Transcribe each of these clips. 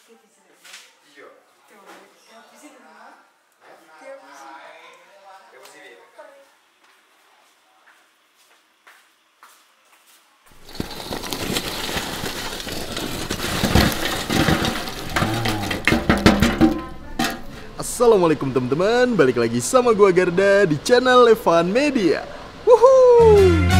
Iya. Assalamualaikum teman-teman, balik lagi sama gua Garda di channel Evan Media. Wuhuu.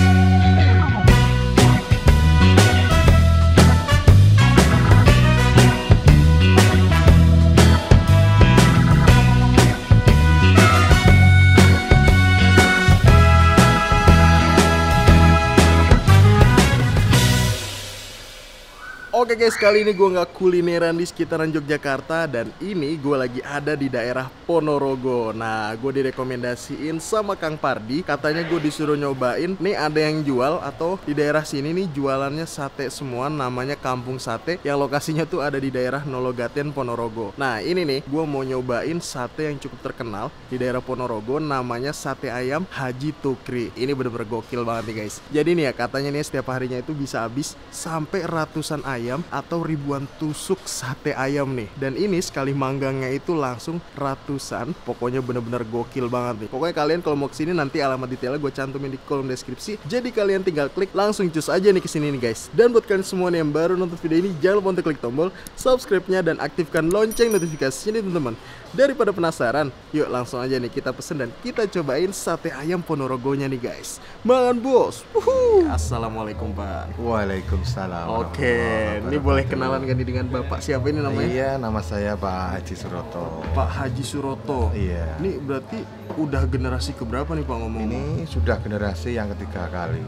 Oke guys, kali ini gue nggak kulineran di sekitaran Yogyakarta. Dan ini gue lagi ada di daerah Ponorogo. Nah, gue direkomendasiin sama Kang Pardi. Katanya gue disuruh nyobain. Nih ada yang jual atau di daerah sini nih jualannya sate semua. Namanya Kampung Sate. Yang lokasinya tuh ada di daerah Nologaten, Ponorogo. Nah ini nih, gue mau nyobain sate yang cukup terkenal di daerah Ponorogo. Namanya sate ayam Haji Tukri. Ini bener-bener gokil banget nih guys. Jadi nih ya, katanya nih setiap harinya itu bisa habis sampai ratusan ayam atau ribuan tusuk sate ayam nih. Dan ini sekali manggangnya itu langsung ratusan. Pokoknya bener-bener gokil banget nih. Pokoknya kalian kalau mau kesini nanti alamat detailnya gue cantumin di kolom deskripsi. Jadi kalian tinggal klik langsung cus aja nih kesini nih guys. Dan buat kalian semua nih yang baru nonton video ini, jangan lupa untuk klik tombol subscribe-nya dan aktifkan lonceng notifikasinya nih teman-teman. Daripada penasaran, yuk langsung aja nih kita pesen dan kita cobain sate ayam Ponorogonya nih guys. Mangan bos. Assalamualaikum Pak. Waalaikumsalam. Oke, ini boleh kenalan gak nih dengan Bapak siapa ini namanya? Iya, nama saya Pak Haji Suroto. Pak Haji Suroto. Iya. Ini berarti udah generasi keberapa nih Pak ngomong? Ini sudah generasi yang ketiga kali.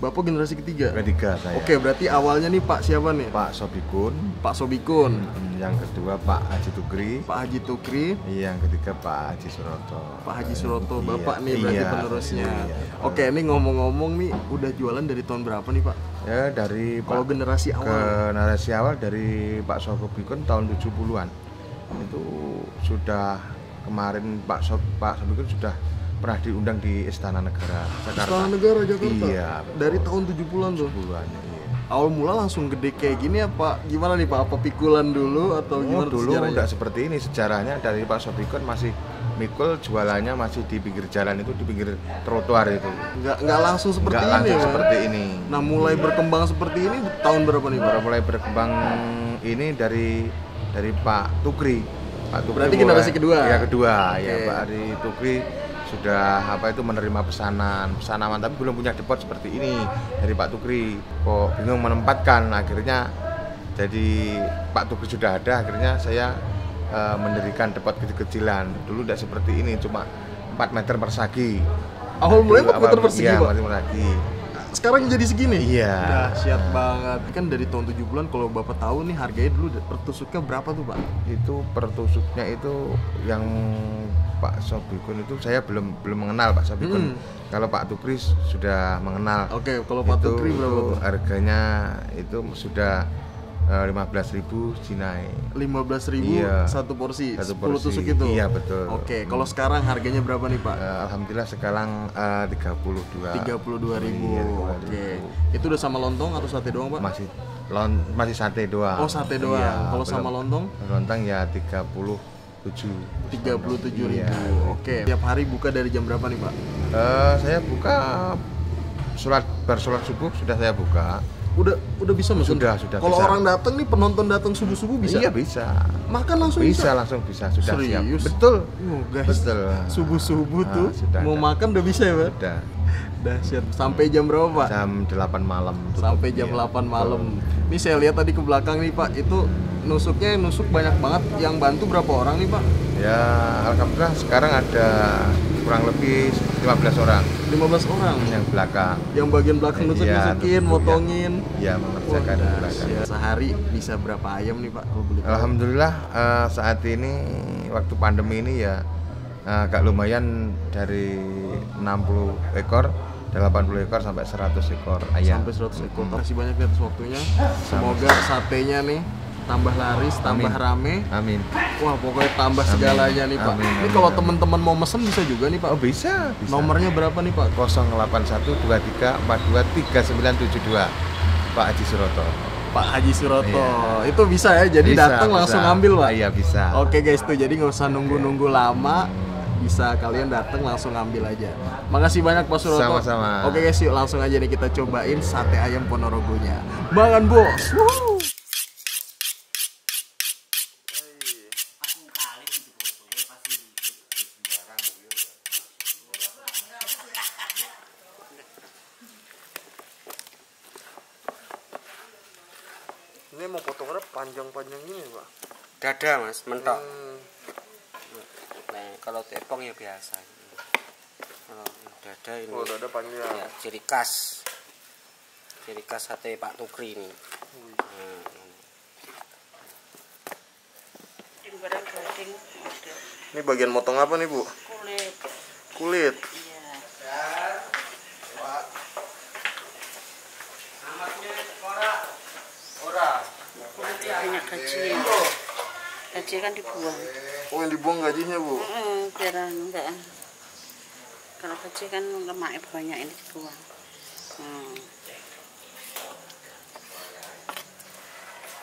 Bapak generasi ketiga? Ketiga saya. Oke, berarti awalnya nih Pak siapa nih? Pak Sobikun. Pak Sobikun. Yang kedua Pak Haji Tukri. Pak Haji Tukri. Yang ketiga Pak Haji Suroto. Pak Haji Suroto, Iya. Bapak nih berarti Iya. penerusnya. Iya. Oke, ini ngomong-ngomong nih udah jualan dari tahun berapa nih Pak? Ya dari Kalau generasi awal. generasi awal dari Pak Sobikun tahun 70-an. Itu sudah kemarin Pak Sobikun sudah pernah diundang di Istana Negara Jakarta. Istana Negara Jakarta? Iya. Dari tahun 70-an tuh? 70-an, iya. Awal mula langsung gede kayak gini apa gimana nih Pak? Apa pikulan dulu atau gimana Dulu sejarahnya? enggak seperti ini sejarahnya. Dari Pak Sobikun masih mikul, jualannya masih di pinggir jalan itu, di pinggir trotoar itu. Nggak langsung seperti Enggak ini langsung ya? seperti ini. Nah mulai berkembang seperti ini tahun berapa nih Pak? Baru mulai berkembang ini dari Pak Tukri. Pak Tukri Berarti generasi kedua? Ya kedua, Oke. ya Pak Ari Tukri sudah menerima pesanan tapi belum punya depot seperti ini dari Pak Tukri. Kok bingung menempatkan, akhirnya jadi Pak Tukri sudah ada, akhirnya saya mendirikan depot kecil-kecilan. Dulu tidak seperti ini, cuma 4 meter persegi. Awal mulai 4 meter persegi Iya, Pak? 4 meter persegi. Sekarang jadi segini? Iya. Dahsyat banget. Kan dari tahun 70-an kalau Bapak tahu nih harganya dulu per tusuknya berapa tuh Pak? Itu per tusuknya itu yang Pak Sobikun itu saya belum mengenal Pak Sobikun. Kalau Pak Tukri sudah mengenal. Oke, kalau Pak Tukri berapa tuh? Harganya itu sudah 15.000 Jinai. 15.000 Iya. satu porsi, Satu 10 porsi. tusuk itu? Iya, betul. Oke, kalau sekarang harganya berapa nih Pak? Alhamdulillah sekarang 32. 32.000. Iya, Oke. Itu udah sama lontong atau sate doang Pak? Masih sate doang. Oh, sate doang. Iya, Kalau belum. sama lontong? Lontong ya 37. 37.000. Iya. Oke. Tiap hari buka dari jam berapa nih Pak? Saya buka bersolat subuh sudah saya buka. Udah bisa Mas? Sudah Kalau bisa. orang datang nih, penonton datang subuh-subuh bisa? Iya bisa. Makan langsung Bisa langsung bisa, sudah siap. Serius? Betul. Guys, Betul. subuh-subuh tuh sudah mau ada. makan udah bisa ya Pak? Udah. Dahsyat. Sampai jam berapa Pak? Jam 8 malam. tutup. Sampai jam Iya, 8 malam. betul. Ini saya lihat tadi ke belakang nih Pak, itu nusuk banyak banget. Yang bantu berapa orang nih Pak? Ya, alhamdulillah sekarang ada kurang lebih 15 orang 15 orang. yang belakang. Yang bagian belakang Iya, nusuk-nusukin, nusuk, motongin. Ya, mengerjakan di belakang. Dahsyat. Sehari bisa berapa ayam nih Pak kalau boleh tahu? Alhamdulillah saat ini waktu pandemi ini ya agak lumayan dari 60 ekor, 80 ekor sampai 100 ekor ayam. Sampai 100 ekor. Terima kasih banyak nih atas waktunya. Semoga satenya nih tambah laris, tambah rame. Amin. Wah, pokoknya tambah segalanya nih Pak. Amin, Ini amin, kalau amin. teman-teman mau mesen bisa juga nih Pak. Oh bisa. Nomornya berapa nih Pak? 081 23 42 3972 Pak Haji Suroto. Pak Haji Suroto. Iya. Itu bisa ya, jadi datang langsung ambil, Pak. Iya bisa. Oke guys, tuh jadi nggak usah nunggu-nunggu lama, bisa kalian datang langsung ambil aja. Makasih banyak Pak Suroto. Sama-sama. Oke guys, yuk langsung aja nih kita cobain sate ayam Ponorogonya. Makan bos. Woo. Ini mau potongnya panjang-panjang ini, Pak. Dada mas, mentok. Nah, kalau tepung ya biasa. Kalau dada ini. Oh, dada panjang. Ya, ciri khas sate Pak Tukri ini. Nah, Barang gading. Ini bagian motong apa nih, Bu? Kulit. Kulit. Iya. Kulitnya banyak gaji. Gaji kan dibuang. Oh, yang dibuang gajinya, Bu. Biar enggak. Kalau gaji kan lemaknya banyak, ini dibuang.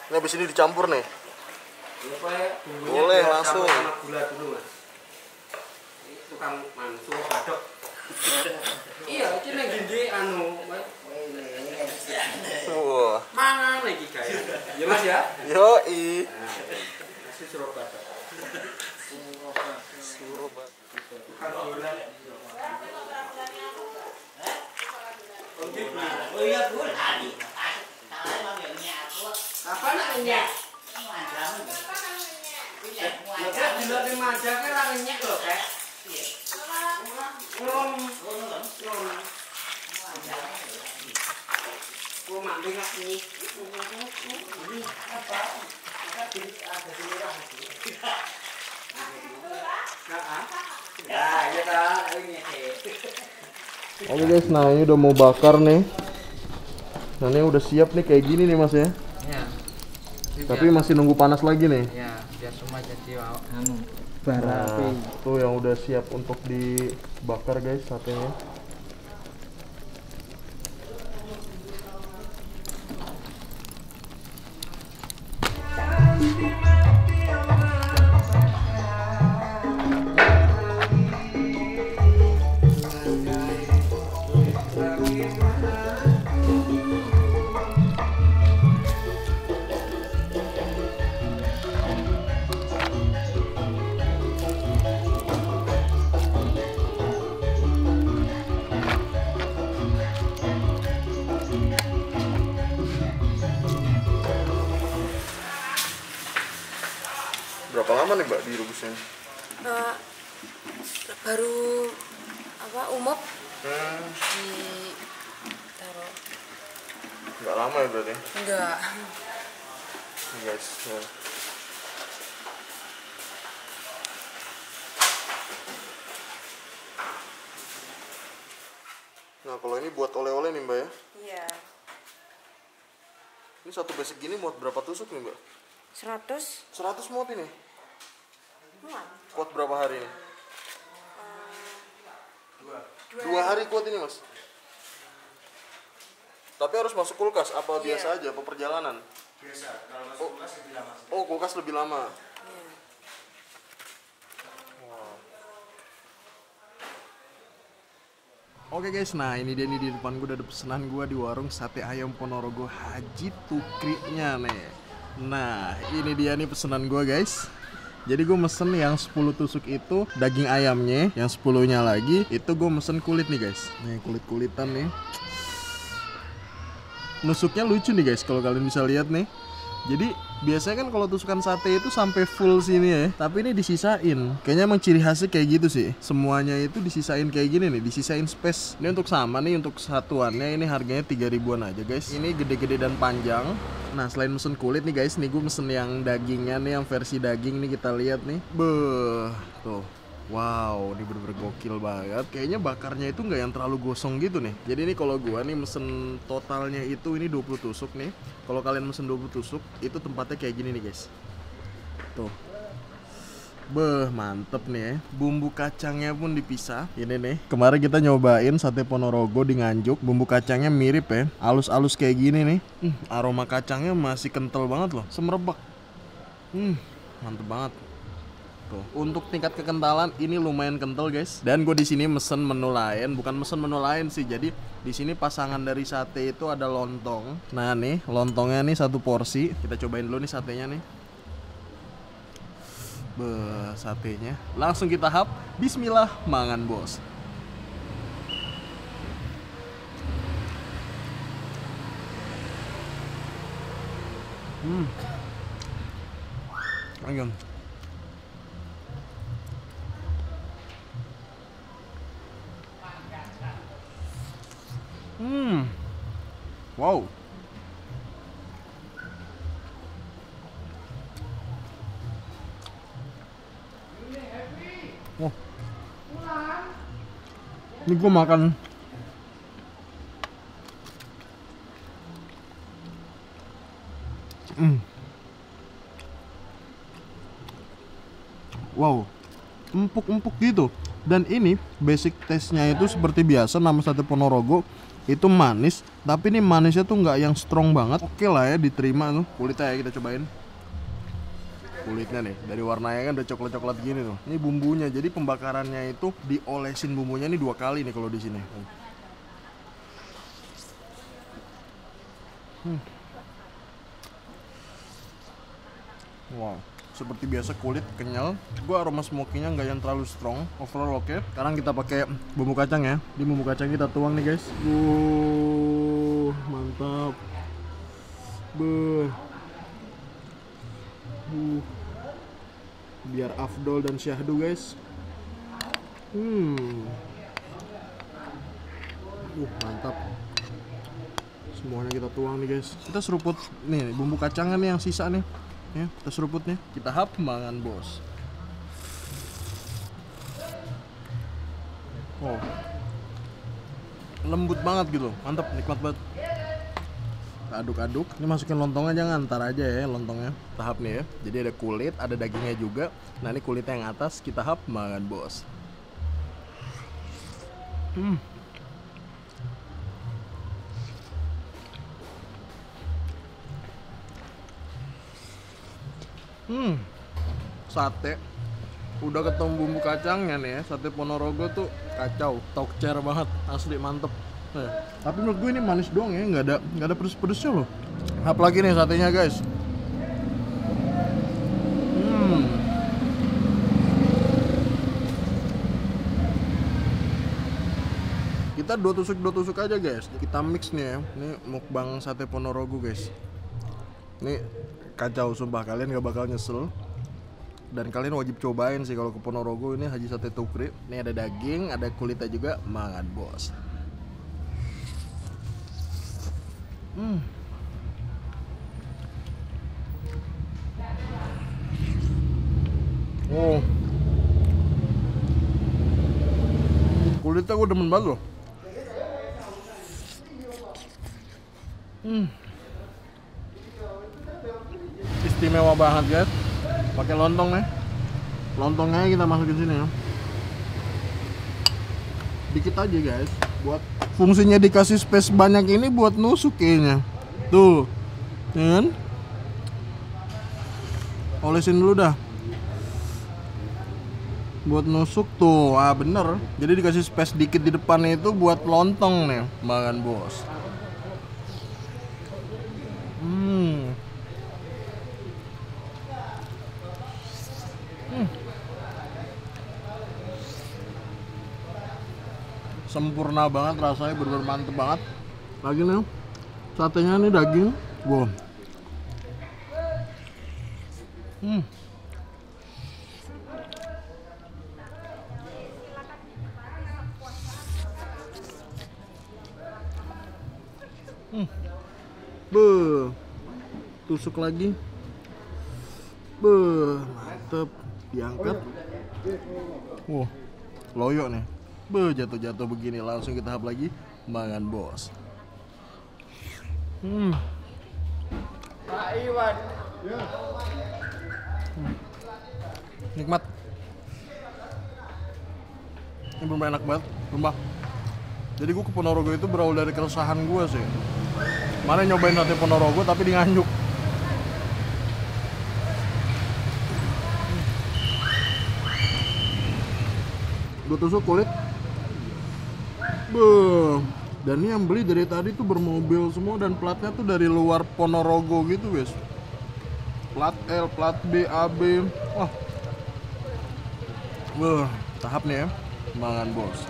Ini habis ini dicampur nih. Boleh langsung. sama gula dulu mas. Tukang mansul badok. Iya, ini yang gede anu. Wah. Mangan lagi guys. Ya mas ya. Yoi. Nasi suruh badok. Tukang gula. Oh iya Bu, Apa namanya? Nggak dilihat di majaknya lah ngenyek loh kayak. Ngom. Gua mandi nggak nih. Ya, ya dah, ini Oke guys, nah ini udah mau bakar nih. Nah ini udah siap nih kayak gini nih mas ya. ya. Tapi masih nunggu panas lagi nih. Ya, biar semua jadi Nah, tuh yang udah siap untuk dibakar guys satenya. Berapa lama nih Mbak direbusnya? Baru umop Hmm, di taruh. nggak lama ya berarti? Enggak. Nih guys. Ya. Nah kalau ini buat oleh-oleh nih Mbak ya. Iya. Ini satu basic gini muat berapa tusuk nih Mbak? 100. 100 muat ini. Muat. Kuat berapa hari ini? 2 hari kuat ini mas. Tapi harus masuk kulkas apa biasa aja? Apa perjalanan? biasa. Kalau masuk kulkas lebih lama. Oh kulkas lebih lama. Iya. Oke guys, nah ini dia nih di depan gue udah ada pesanan gue di warung sate ayam Ponorogo Haji Tukri-nya nih. Nah ini dia nih pesanan gue guys. Jadi gue mesen yang 10 tusuk itu daging ayamnya, yang 10-nya lagi itu gue mesen kulit nih guys. Nih kulit-kulitan nih. Nusuknya lucu nih guys kalau kalian bisa lihat nih. Jadi biasanya kan kalau tusukan sate itu sampai full sini ya, tapi ini disisain. Kayaknya emang ciri khasnya kayak gitu sih. Semuanya itu disisain kayak gini nih, disisain space. Ini untuk sama nih, untuk satuannya ini harganya 3 ribuan aja guys. Ini gede-gede dan panjang. Nah selain mesen kulit nih guys, nih gue mesen yang dagingnya nih, yang versi daging nih kita lihat nih. Beuh, tuh. Wow, ini bener-bener gokil banget. Kayaknya bakarnya itu nggak yang terlalu gosong gitu nih. Jadi ini kalau gua nih mesen totalnya itu ini 20 tusuk nih. Kalau kalian mesen 20 tusuk, itu tempatnya kayak gini nih guys. Tuh. Beh, mantep nih ya. Bumbu kacangnya pun dipisah. Ini nih, kemarin kita nyobain sate Ponorogo di Nganjuk. Bumbu kacangnya mirip ya, halus-halus kayak gini nih. Aroma kacangnya masih kental banget loh, semerbak. Mantep banget. Tuh, untuk tingkat kekentalan ini lumayan kental guys. Dan gue di sini mesen menu lain, bukan mesen menu lain sih. Jadi di sini pasangan dari sate itu ada lontong. Nah nih, lontongnya nih 1 porsi. Kita cobain dulu nih satenya nih. Satenya langsung kita hap. Bismillah, mangan bos. Ayam. Wow. Oh. Ini gue makan wow, empuk-empuk gitu. Dan ini basic taste-nya itu seperti biasa, nama sate Ponorogo itu manis, tapi ini manisnya tuh nggak yang strong banget. Oke lah ya, diterima tuh. Kulitnya ya, kita cobain. Kulitnya nih, dari warnanya kan udah coklat-coklat gini tuh. Ini bumbunya, jadi pembakarannya itu diolesin bumbunya nih 2 kali nih kalau di sini. Wow, seperti biasa kulit kenyal. Gua aroma smoky-nya nggak yang terlalu strong. Overall oke. Sekarang kita pakai bumbu kacang ya. Di bumbu kacang kita tuang nih guys. Mantap. Biar afdol dan syahdu guys. Mantap. Semuanya kita tuang nih guys. Kita seruput nih bumbu kacangnya nih yang sisa nih. Ya, kita seruput nih. Kita hap, mangan bos. Wow. Lembut banget gitu. Mantap, nikmat banget. Aduk-aduk. Ini masukin lontongnya, jangan ntar aja ya lontongnya. Tahap nih ya. Jadi ada kulit, ada dagingnya juga. Nah ini kulitnya yang atas, kita hap, mangan bos. Sate udah ketemu bumbu kacangnya nih ya. Sate Ponorogo tuh kacau, tokcer banget, asli mantep. Tapi menurut gue ini manis doang ya, nggak ada pedes-pedesnya loh. Apalagi nih satenya guys. Kita dua tusuk aja guys. Kita mix nih ya. Ini mukbang sate Ponorogo guys. Ini kacau sumpah, kalian gak bakal nyesel. Dan kalian wajib cobain sih kalau ke Ponorogo ini Haji Sate Tukri. Ini ada daging, ada kulitnya juga, mangan bos. Oh, kulitnya gue demen banget loh. Istimewa banget guys. Pakai lontong nih. Lontongnya kita masukin sini ya. Dikit aja guys. Buat fungsinya dikasih space banyak ini buat nusuk kayaknya. Tuh, ya kan? Olesin dulu dah. Buat nusuk tuh, bener. Jadi dikasih space dikit di depannya itu buat lontong nih, makan bos. Sempurna banget rasanya, bener-bener mantep banget. Lagi nih, satenya nih daging, wow. Tusuk lagi. Mantep. Diangkat. Wow, loyo nih. Jatuh-jatuh begini, langsung kita hap lagi, mangan bos. Pak Iwan. Nikmat. Ini bener enak banget, sumpah. Jadi gue ke Ponorogo itu berawal dari keresahan gue sih. Mana nyobain sate Ponorogo tapi di Nganjuk. Gue tusuk kulit. Beuh. Dan ini yang beli dari tadi tuh bermobil semua dan platnya tuh dari luar Ponorogo gitu guys. Plat L, plat B, AB. Wah. Wah, tahap nih ya. Mangan bos.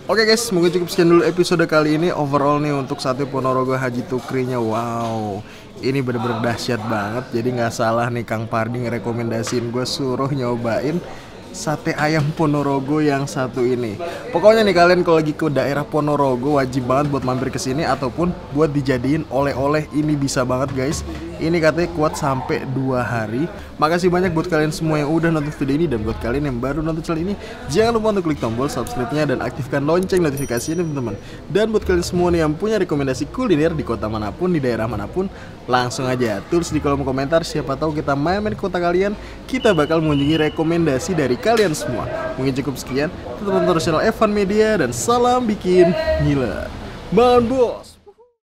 Oke guys, mungkin cukup sekian dulu episode kali ini. Overall nih untuk sate Ponorogo Haji Tukrinya, wow, ini bener-bener dahsyat banget. Jadi nggak salah nih Kang Pardi ngerekomendasiin gue suruh nyobain sate ayam Ponorogo yang satu ini. Pokoknya nih kalian kalau lagi ke daerah Ponorogo wajib banget buat mampir ke sini ataupun buat dijadiin oleh-oleh. Ini bisa banget guys. Ini katanya kuat sampai 2 hari. Makasih banyak buat kalian semua yang udah nonton video ini, dan buat kalian yang baru nonton channel ini, jangan lupa untuk klik tombol subscribe-nya dan aktifkan lonceng notifikasinya teman-teman. Dan buat kalian semua nih yang punya rekomendasi kuliner di kota manapun, di daerah manapun, langsung aja tulis di kolom komentar. Siapa tahu kita main-main ke kota kalian, kita bakal mengunjungi rekomendasi dari kalian semua. Mungkin cukup sekian. Tetap tonton channel Evan Media dan salam bikin gila. Bang Bos.